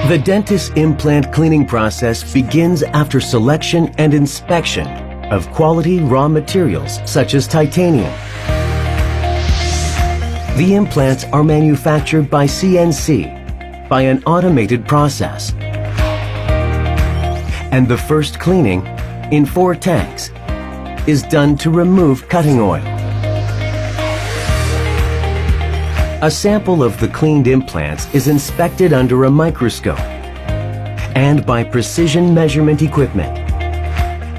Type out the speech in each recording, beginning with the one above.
The DENTIS implant cleaning process begins after selection and inspection of quality raw materials such as titanium. The implants are manufactured by CNC by an automated process. And the first cleaning, in 4 tanks, is done to remove cutting oil. A sample of the cleaned implants is inspected under a microscope and by precision measurement equipment.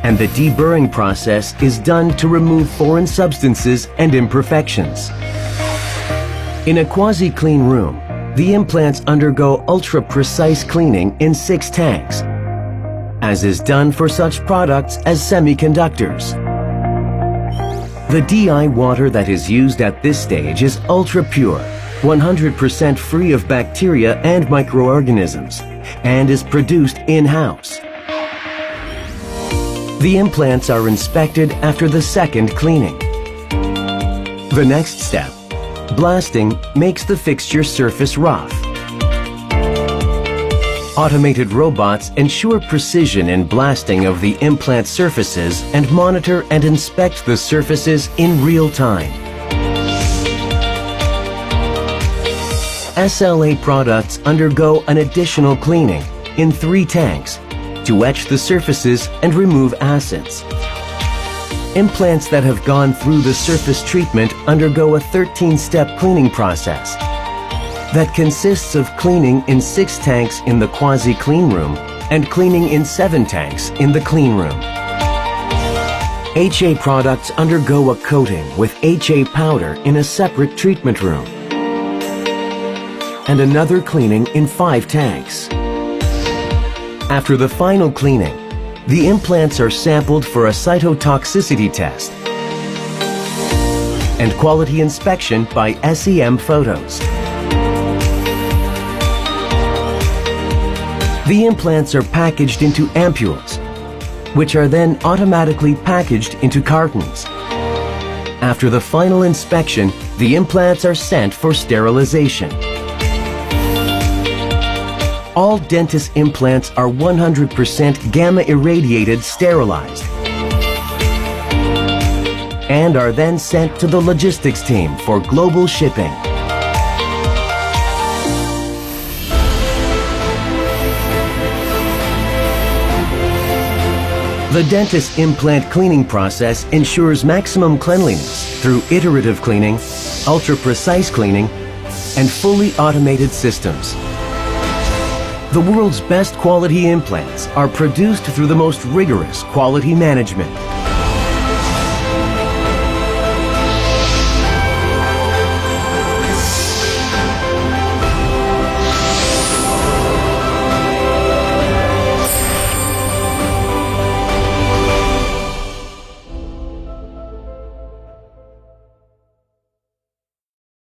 And the deburring process is done to remove foreign substances and imperfections. In a quasi-clean room, the implants undergo ultra-precise cleaning in 6 tanks, as is done for such products as semiconductors. The DI water that is used at this stage is ultra-pure, 100% free of bacteria and microorganisms, and is produced in-house. The implants are inspected after the second cleaning. The next step, blasting, makes the fixture surface rough. Automated robots ensure precision in blasting of the implant surfaces and monitor and inspect the surfaces in real time. SLA products undergo an additional cleaning in 3 tanks to etch the surfaces and remove acids. Implants that have gone through the surface treatment undergo a 13-step cleaning process that consists of cleaning in 6 tanks in the quasi-clean room and cleaning in 7 tanks in the clean room. HA products undergo a coating with HA powder in a separate treatment room and another cleaning in 5 tanks. After the final cleaning, the implants are sampled for a cytotoxicity test and quality inspection by SEM photos. The implants are packaged into ampules, which are then automatically packaged into cartons. After the final inspection, the implants are sent for sterilization. All DENTIS implants are 100% gamma irradiated sterilized and are then sent to the logistics team for global shipping. The DENTIS implant cleaning process ensures maximum cleanliness through iterative cleaning, ultra-precise cleaning, and fully automated systems. The world's best quality implants are produced through the most rigorous quality management.